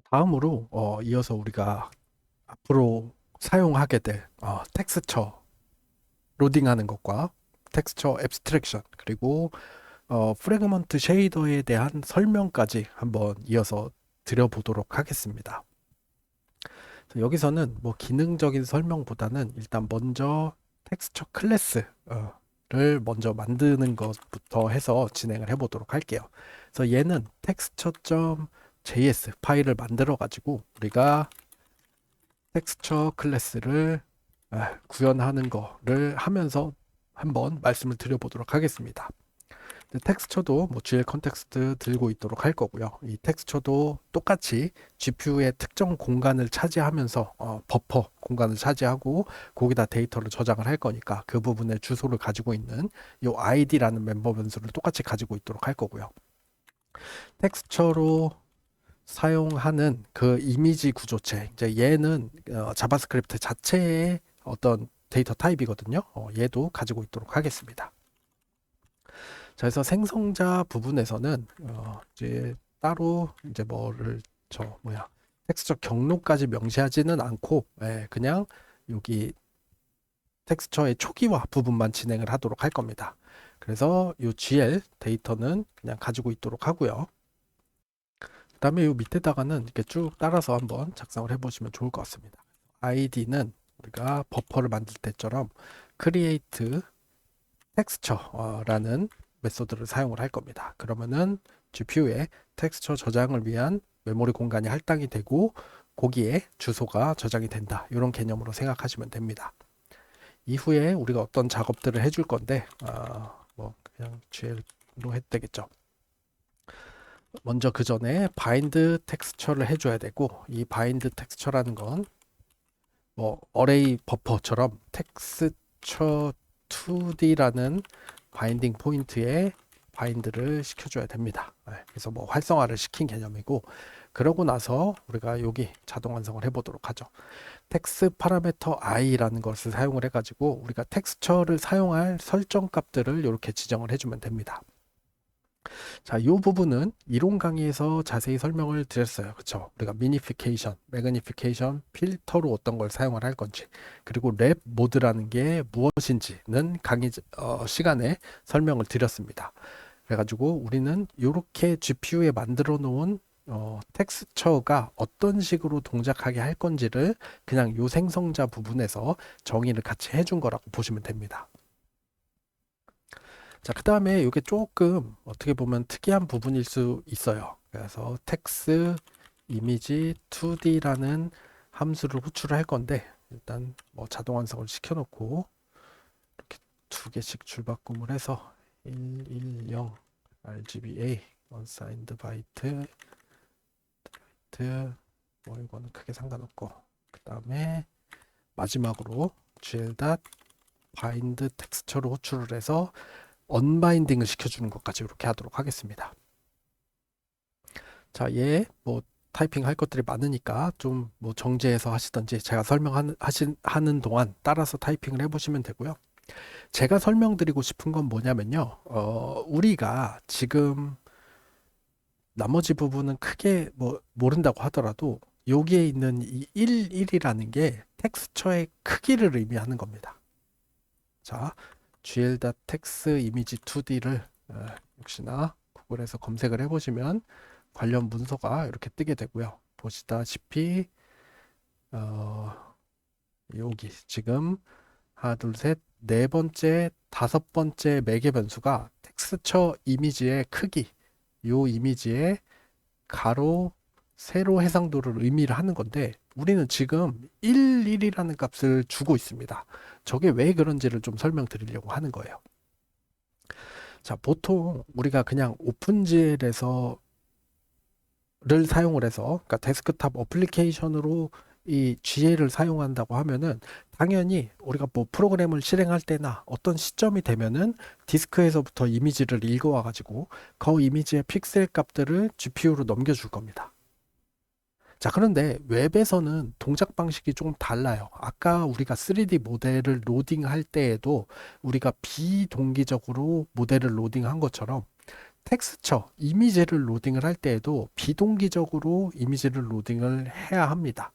다음으로 이어서 우리가 앞으로 사용하게 될 텍스처 로딩하는 것과 텍스처 앱스트랙션 그리고 프래그먼트 쉐이더에 대한 설명까지 한번 이어서 드려보도록 하겠습니다. 여기서는 뭐 기능적인 설명보다는 일단 먼저 텍스처 클래스를 먼저 만드는 것부터 해서 진행을 해보도록 할게요. 그래서 얘는 texture.js 파일을 만들어 가지고 우리가 텍스처 클래스를 구현하는 거를 하면서 한번 말씀을 드려보도록 하겠습니다. 텍스처도 뭐 GL 컨텍스트 들고 있도록 할 거고요. 이 텍스처도 똑같이 GPU의 특정 공간을 차지하면서 버퍼 공간을 차지하고 거기다 데이터를 저장을 할 거니까 그 부분의 주소를 가지고 있는 이 id라는 멤버 변수를 똑같이 가지고 있도록 할 거고요. 텍스처로 사용하는 그 이미지 구조체, 이제 얘는 자바스크립트 자체의 어떤 데이터 타입이거든요. 얘도 가지고 있도록 하겠습니다. 자, 그래서 생성자 부분에서는 이제 따로 이제 텍스처 경로까지 명시하지는 않고 그냥 여기 텍스처의 초기화 부분만 진행을 하도록 할 겁니다. 그래서 이 GL 데이터는 그냥 가지고 있도록 하고요. 그 다음에 이 밑에다가는 이렇게 쭉 따라서 한번 작성을 해보시면 좋을 것 같습니다. id는 우리가 버퍼를 만들 때처럼 create texture라는 메소드를 사용을 할 겁니다. 그러면은 GPU에 텍스처 저장을 위한 메모리 공간이 할당이 되고 거기에 주소가 저장이 된다. 이런 개념으로 생각하시면 됩니다. 이후에 우리가 어떤 작업들을 해줄 건데 뭐 그냥 GL로 해도 되겠죠. 먼저 그 전에 바인드 텍스처를 해줘야 되고 이 바인드 텍스처라는 건 뭐 어레이 버퍼처럼 텍스처 2D라는 바인딩 포인트에 바인드를 시켜줘야 됩니다. 그래서 뭐 활성화를 시킨 개념이고 그러고 나서 우리가 여기 자동 완성을 해보도록 하죠. 텍스 파라미터 i라는 것을 사용을 해가지고 우리가 텍스처를 사용할 설정 값들을 이렇게 지정을 해주면 됩니다. 자, 이 부분은 이론 강의에서 자세히 설명을 드렸어요. 그쵸? 우리가 미니피케이션, 매그니피케이션, 필터로 어떤 걸 사용을 할 건지, 그리고 랩 모드라는 게 무엇인지는 강의 시간에 설명을 드렸습니다. 그래가지고 우리는 이렇게 GPU에 만들어 놓은 텍스처가 어떤 식으로 동작하게 할 건지를 그냥 요 생성자 부분에서 정의를 같이 해준 거라고 보시면 됩니다. 자, 그 다음에 이게 조금 어떻게 보면 특이한 부분일 수 있어요. 그래서 text 이미지 2D라는 함수를 호출을 할 건데 일단 뭐 자동 완성을 시켜놓고 이렇게 두 개씩 줄바꿈을 해서 110 RGBA unsigned byte 뭐 이거는 크게 상관없고 그 다음에 마지막으로 gl.bind 텍스처로 호출을 해서 언바인딩을 시켜주는 것까지 이렇게 하도록 하겠습니다. 자, 얘 뭐 타이핑 할 것들이 많으니까 좀 뭐 정지해서 하시던지 제가 설명하는 동안 따라서 타이핑을 해보시면 되고요. 제가 설명드리고 싶은 건 뭐냐면요. 우리가 지금 나머지 부분은 크게 뭐 모른다고 하더라도 여기에 있는 이 11이라는 게 텍스처의 크기를 의미하는 겁니다. 자, gl.text 이미지 2D를 역시나 구글에서 검색을 해보시면 관련 문서가 이렇게 뜨게 되고요. 보시다시피 여기 지금 하나, 둘, 셋, 네 번째, 다섯 번째 매개 변수가 텍스처 이미지의 크기, 요 이미지의 가로, 세로 해상도를 의미를 하는 건데 우리는 지금 11이라는 값을 주고 있습니다. 저게 왜 그런지를 좀 설명드리려고 하는 거예요. 자, 보통 우리가 그냥 오픈GL에서 를 사용을 해서 그러니까 데스크탑 어플리케이션으로 이 GL을 사용한다고 하면은 당연히 우리가 뭐 프로그램을 실행할 때나 어떤 시점이 되면은 디스크에서부터 이미지를 읽어와 가지고 그 이미지의 픽셀 값들을 GPU로 넘겨줄 겁니다. 자, 그런데 웹에서는 동작 방식이 조금 달라요. 아까 우리가 3D 모델을 로딩할 때에도 우리가 비동기적으로 모델을 로딩한 것처럼 텍스처, 이미지를 로딩을 할 때에도 비동기적으로 이미지를 로딩을 해야 합니다.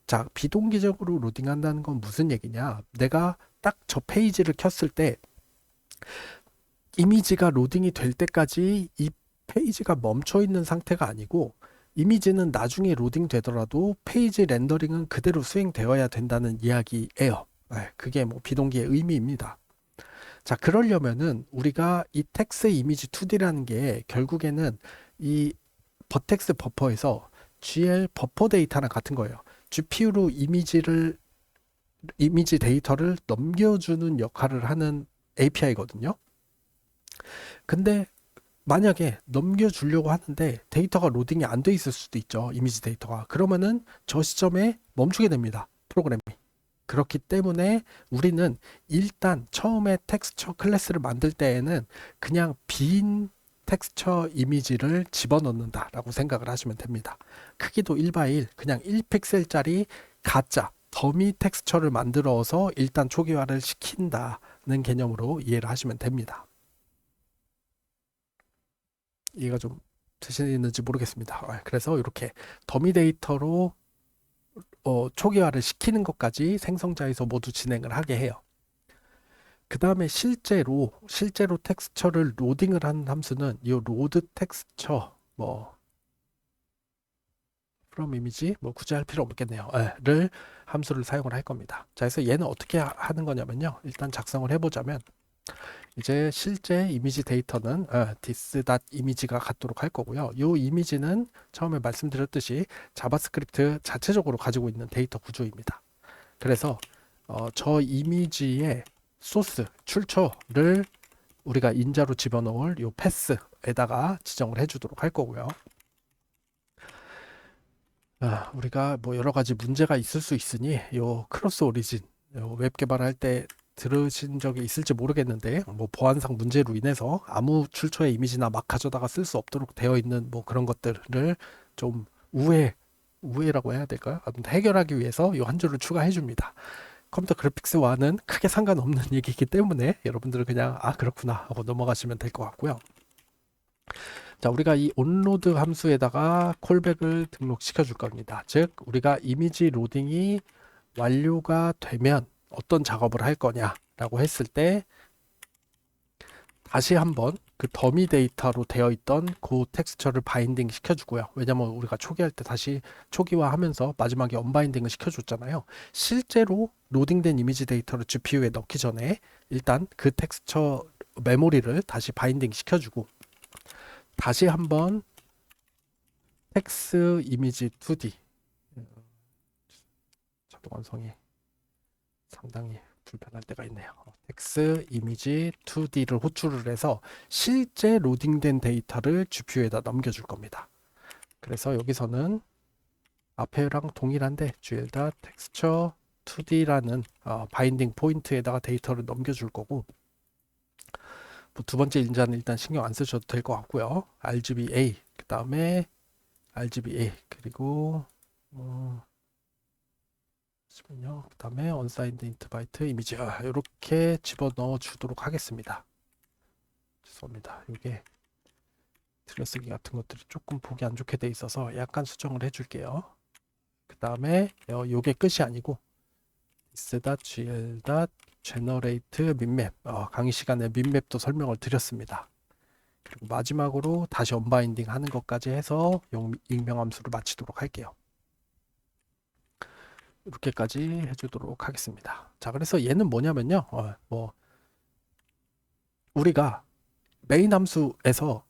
자, 비동기적으로 로딩한다는 건 무슨 얘기냐? 내가 딱 저 페이지를 켰을 때 이미지가 로딩이 될 때까지 이 페이지가 멈춰 있는 상태가 아니고 이미지는 나중에 로딩 되더라도 페이지 렌더링은 그대로 수행되어야 된다는 이야기예요. 그게 뭐 비동기의 의미입니다. 자, 그러려면은 우리가 이 텍스 이미지 2D라는 게 결국에는 이 버텍스 버퍼에서 GL 버퍼 데이터랑 같은 거예요. GPU로 이미지 데이터를 넘겨주는 역할을 하는 API거든요. 근데 만약에 넘겨주려고 하는데 데이터가 로딩이 안 돼 있을 수도 있죠. 이미지 데이터가. 그러면은 저 시점에 멈추게 됩니다. 프로그램이. 그렇기 때문에 우리는 일단 처음에 텍스처 클래스를 만들 때에는 그냥 빈 텍스처 이미지를 집어넣는다라고 생각을 하시면 됩니다. 크기도 1x1, 그냥 1픽셀짜리 가짜 더미 텍스처를 만들어서 일단 초기화를 시킨다는 개념으로 이해를 하시면 됩니다. 이해가 좀 되시는지 모르겠습니다. 그래서 이렇게 더미 데이터로 초기화를 시키는 것까지 생성자에서 모두 진행을 하게 해요. 그 다음에 실제로 텍스처를 로딩을 하는 함수는 이 로드 텍스처 from 이미지 굳이 할 필요 없겠네요. 를 함수를 사용을 할 겁니다. 자, 그래서 얘는 어떻게 하는 거냐면요. 일단 작성을 해보자면 이제 실제 이미지 데이터는 this.image가 같도록 할 거고요. 이 이미지는 처음에 말씀드렸듯이 자바스크립트 자체적으로 가지고 있는 데이터 구조입니다. 그래서 저 이미지의 소스, 출처를 우리가 인자로 집어넣을 이 패스에다가 지정을 해주도록 할 거고요. 우리가 뭐 여러 가지 문제가 있을 수 있으니 요 크로스 오리진 웹 개발할 때 들으신 적이 있을지 모르겠는데 뭐 보안상 문제로 인해서 아무 출처의 이미지나 막 가져다가 쓸 수 없도록 되어 있는 뭐 그런 것들을 좀 우회라고 해야 될까요? 아무튼 해결하기 위해서 이 한 줄을 추가해 줍니다. 컴퓨터 그래픽스와는 크게 상관없는 얘기이기 때문에 여러분들은 그냥 그렇구나 하고 넘어가시면 될 것 같고요. 자, 우리가 이 onload 함수에다가 콜백을 등록시켜 줄 겁니다. 즉 우리가 이미지 로딩이 완료가 되면 어떤 작업을 할 거냐라고 했을 때 다시 한번 그 더미 데이터로 되어 있던 그 텍스처를 바인딩 시켜주고요. 왜냐면 우리가 초기할 때 다시 초기화하면서 마지막에 언바인딩을 시켜줬잖아요. 실제로 로딩된 이미지 데이터를 GPU에 넣기 전에 일단 그 텍스처 메모리를 다시 바인딩 시켜주고 다시 한번 텍스 이미지 2D 자동 완성이 상당히 불편할 때가 있네요. 텍스 이미지 2D를 호출을 해서 실제 로딩된 데이터를 GPU에다 넘겨줄 겁니다. 그래서 여기서는 앞에랑 동일한데 GL.texture 2D라는 바인딩 포인트에다가 데이터를 넘겨줄 거고 뭐 두 번째 인자는 일단 신경 안 쓰셔도 될 것 같고요. RGBA 그 다음에 RGBA 그리고 잠시만요. 그 다음에 unsigned int byte 이미지 이렇게 집어넣어 주도록 하겠습니다. 죄송합니다. 이게 들여쓰기 같은 것들이 조금 보기 안 좋게 돼 있어서 약간 수정을 해줄게요. 그 다음에 이게 끝이 아니고 this.gl.generate minmap 강의 시간에 민맵도 설명을 드렸습니다. 그리고 마지막으로 다시 언바인딩 하는 것까지 해서 익명함수를 마치도록 할게요. 이렇게까지 해주도록 하겠습니다. 자, 그래서 얘는 뭐냐면요. 우리가 메인 함수에서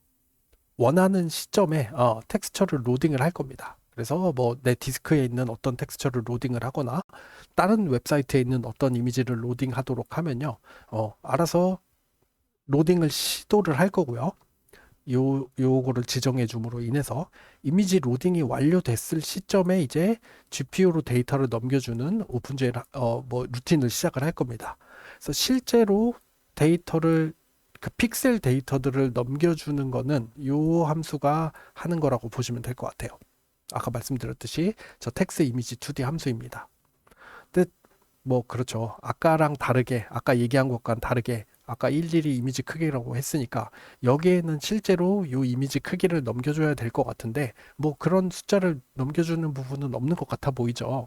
원하는 시점에 텍스처를 로딩을 할 겁니다. 그래서 뭐 내 디스크에 있는 어떤 텍스처를 로딩을 하거나 다른 웹사이트에 있는 어떤 이미지를 로딩하도록 하면요. 알아서 로딩을 시도를 할 거고요. 요거를 지정해 줌으로 인해서 이미지 로딩이 완료됐을 시점에 이제 GPU로 데이터를 넘겨주는 오픈GL 루틴을 시작을 할 겁니다. 그래서 실제로 데이터를 그 픽셀 데이터들을 넘겨주는 거는 요 함수가 하는 거라고 보시면 될 것 같아요. 아까 말씀드렸듯이 저 텍스 이미지 2D 함수입니다. 근데 뭐 그렇죠. 아까랑 다르게 아까 얘기한 것과는 다르게 아까 일일이 이미지 크기라고 했으니까 여기에는 실제로 이 이미지 크기를 넘겨줘야 될 것 같은데 뭐 그런 숫자를 넘겨주는 부분은 없는 것 같아 보이죠.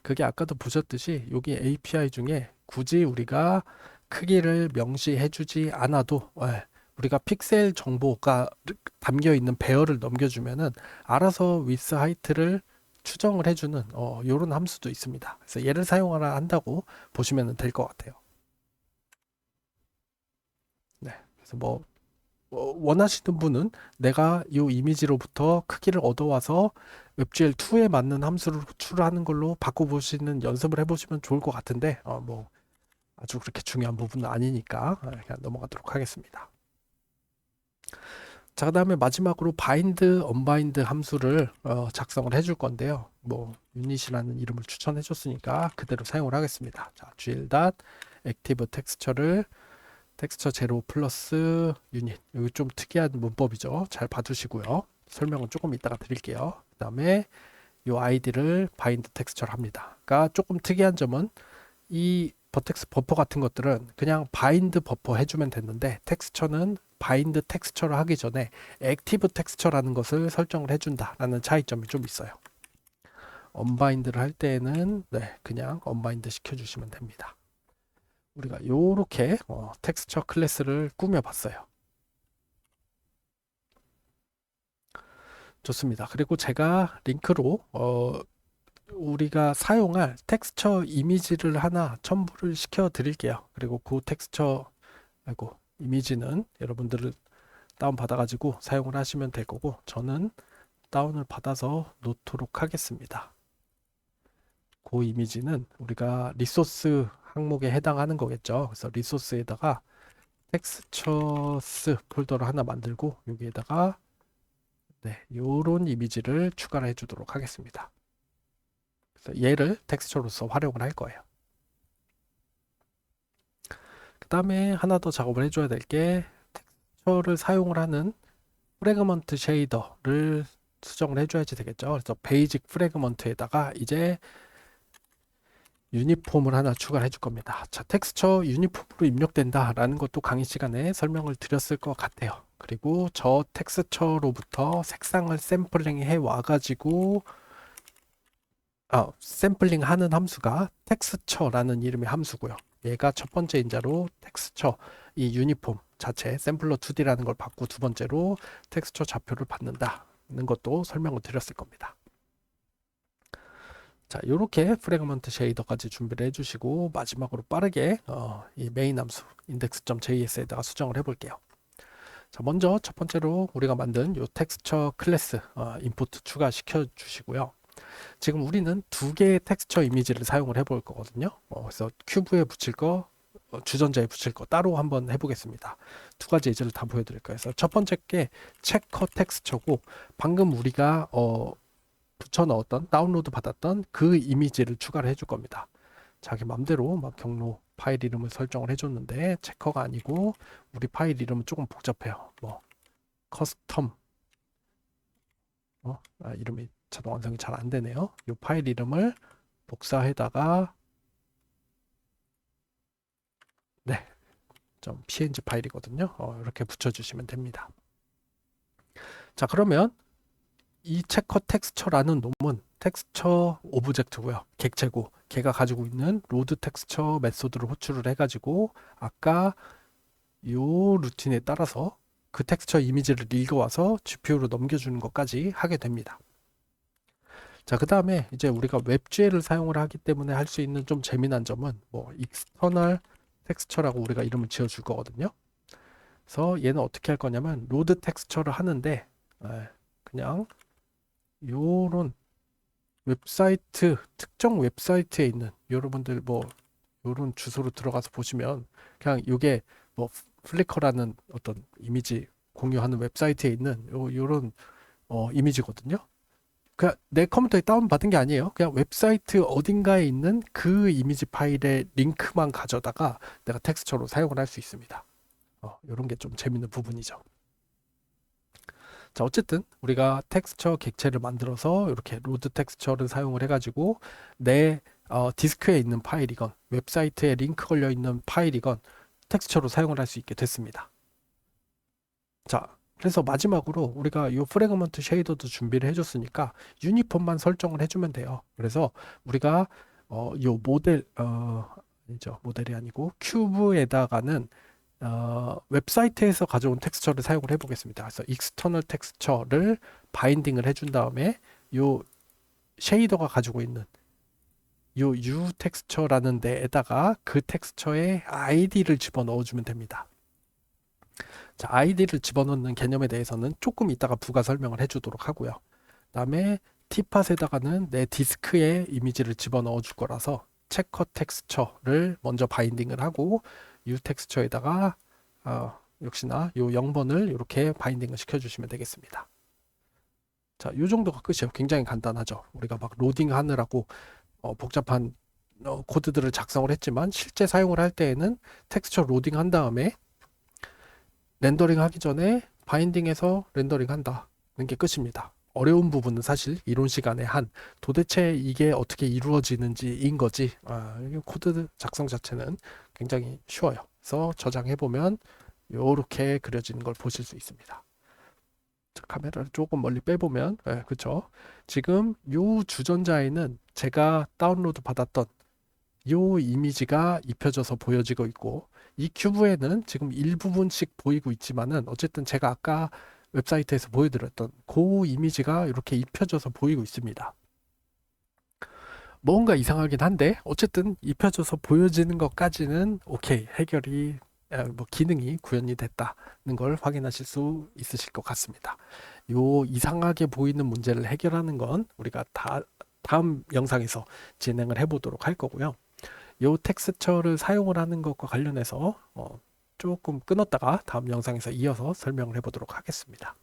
그게 아까도 보셨듯이 여기 API 중에 굳이 우리가 크기를 명시해주지 않아도 우리가 픽셀 정보가 담겨 있는 배열을 넘겨주면은 알아서 width, height를 추정을 해주는 이런 함수도 있습니다. 그래서 얘를 사용하라 한다고 보시면 될 것 같아요. 네, 그래서 뭐 원하시는 분은 내가 이 이미지로부터 크기를 얻어와서 웹GL2에 맞는 함수를 호출하는 걸로 바꿔보시는 연습을 해보시면 좋을 것 같은데 뭐 아주 그렇게 중요한 부분은 아니니까 그냥 넘어가도록 하겠습니다. 자, 그 다음에 마지막으로 bind, unbind 함수를 작성을 해줄 건데요. 뭐 유닛이라는 이름을 추천해 줬으니까 그대로 사용을 하겠습니다. 자, gl.active texture를 텍스처 제로 플러스 유닛. 여기 좀 특이한 문법이죠. 잘 봐두시고요. 설명은 조금 이따가 드릴게요. 그 다음에 이 아이디를 바인드 텍스처를 합니다. 그러니까 조금 특이한 점은 이 버텍스 버퍼 같은 것들은 그냥 바인드 버퍼 해주면 됐는데 텍스처는 바인드 텍스처를 하기 전에 액티브 텍스처라는 것을 설정을 해준다라는 차이점이 좀 있어요. 언바인드를 할 때에는 그냥 언바인드 시켜주시면 됩니다. 우리가 요렇게 텍스처 클래스를 꾸며봤어요. 좋습니다. 그리고 제가 링크로 우리가 사용할 텍스처 이미지를 하나 첨부를 시켜 드릴게요. 그리고 그 텍스처 이미지는 여러분들을 다운 받아 가지고 사용을 하시면 될 거고 저는 다운을 받아서 놓도록 하겠습니다. 그 이미지는 우리가 리소스 항목에 해당하는 거겠죠. 그래서 리소스에다가 텍스처스 폴더를 하나 만들고 여기에다가 요런 이미지를 추가를 해주도록 하겠습니다. 그래서 얘를 텍스처로서 활용을 할 거예요. 그 다음에 하나 더 작업을 해줘야 될 게 텍스처를 사용을 하는 프래그먼트 쉐이더를 수정을 해줘야지 되겠죠. 그래서 베이직 프래그먼트에다가 이제 유니폼을 하나 추가를 해줄 겁니다. 자, 텍스처 유니폼으로 입력된다라는 것도 강의 시간에 설명을 드렸을 것 같아요. 그리고 저 텍스처로부터 색상을 샘플링 해 와가지고 샘플링 하는 함수가 텍스처라는 이름의 함수고요. 얘가 첫 번째 인자로 텍스처 이 유니폼 자체 샘플러 2D라는 걸 받고 두 번째로 텍스처 좌표를 받는다는 것도 설명을 드렸을 겁니다. 자, 이렇게 프래그먼트 쉐이더까지 준비를 해주시고 마지막으로 빠르게 이 메인 함수 index.js에다가 수정을 해볼게요. 자, 먼저 첫 번째로 우리가 만든 이 텍스처 클래스 임포트 추가시켜 주시고요. 지금 우리는 두 개의 텍스처 이미지를 사용을 해볼 거거든요. 그래서 큐브에 붙일 거, 주전자에 붙일 거 따로 한번 해보겠습니다. 두 가지 예제를 다 보여드릴 거예요. 그래서 첫 번째 게 체커 텍스처고 방금 우리가 붙여 넣었던 다운로드 받았던 그 이미지를 추가를 해줄 겁니다. 자기 맘대로 막 경로 파일 이름을 설정을 해줬는데 체커가 아니고 우리 파일 이름은 조금 복잡해요. 뭐 커스텀 이름이 자동 완성이 잘 안 되네요. 이 파일 이름을 복사해다가 좀 png 파일이거든요. 이렇게 붙여주시면 됩니다. 자, 그러면 이 체커 텍스처라는 놈은 텍스처 오브젝트고요. 객체고 걔가 가지고 있는 로드 텍스처 메소드를 호출을 해가지고 아까 요 루틴에 따라서 그 텍스처 이미지를 읽어와서 GPU로 넘겨주는 것까지 하게 됩니다. 자, 그 다음에 이제 우리가 웹GL을 사용을 하기 때문에 할 수 있는 좀 재미난 점은 뭐 external 텍스처라고 우리가 이름을 지어줄 거거든요. 그래서 얘는 어떻게 할 거냐면 로드 텍스처를 하는데 그냥 요런 웹사이트 특정 웹사이트에 있는 여러분들 뭐 요런 주소로 들어가서 보시면 그냥 요게 뭐 플리커라는 어떤 이미지 공유하는 웹사이트에 있는 요런 이미지거든요. 그냥 내 컴퓨터에 다운받은 게 아니에요. 그냥 웹사이트 어딘가에 있는 그 이미지 파일의 링크만 가져다가 내가 텍스처로 사용을 할 수 있습니다. 이런 게 좀 재밌는 부분이죠. 자, 어쨌든 우리가 텍스처 객체를 만들어서 이렇게 로드 텍스처를 사용을 해가지고 내 디스크에 있는 파일이건 웹사이트에 링크 걸려 있는 파일이건 텍스처로 사용을 할 수 있게 됐습니다. 자, 그래서 마지막으로 우리가 이 프래그먼트 쉐이더도 준비를 해줬으니까 유니폼만 설정을 해주면 돼요. 그래서 우리가 요 모델 아니죠, 모델이 아니고 큐브에다가는 웹사이트에서 가져온 텍스처를 사용을 해보겠습니다. 그래서 익스터널 텍스처를 바인딩을 해준 다음에 요 쉐이더가 가지고 있는 요 U 텍스처라는 데에다가 그 텍스처의 아이디를 집어넣어 주면 됩니다. 자, 아이디를 집어넣는 개념에 대해서는 조금 이따가 부가 설명을 해주도록 하고요. 그다음에 티팟에다가는 내 디스크에 이미지를 집어넣어 줄 거라서 체커 텍스처를 먼저 바인딩을 하고 U 텍스처에다가 역시나 요 0번을 이렇게 바인딩을 시켜주시면 되겠습니다. 자, 요 정도가 끝이에요. 굉장히 간단하죠. 우리가 막 로딩 하느라고 복잡한 코드들을 작성을 했지만 실제 사용을 할 때에는 텍스처 로딩 한 다음에 렌더링 하기 전에 바인딩해서 렌더링 한다는 게 끝입니다. 어려운 부분은 사실 이론 시간에 한 도대체 이게 어떻게 이루어지는지인 거지. 코드 작성 자체는 굉장히 쉬워요. 그래서 저장해보면 이렇게 그려지는 걸 보실 수 있습니다. 자, 카메라를 조금 멀리 빼보면 그쵸? 지금 요 주전자에는 제가 다운로드 받았던 요 이미지가 입혀져서 보여지고 있고 이 큐브에는 지금 일부분씩 보이고 있지만은 어쨌든 제가 아까 웹사이트에서 보여드렸던 그 이미지가 이렇게 입혀져서 보이고 있습니다. 뭔가 이상하긴 한데 어쨌든 입혀져서 보여지는 것까지는 오케이, 해결이 뭐 기능이 구현이 됐다는 걸 확인하실 수 있으실 것 같습니다. 요 이상하게 보이는 문제를 해결하는 건 우리가 다음 영상에서 진행을 해보도록 할 거고요. 요 텍스처를 사용을 하는 것과 관련해서 조금 끊었다가 다음 영상에서 이어서 설명을 해보도록 하겠습니다.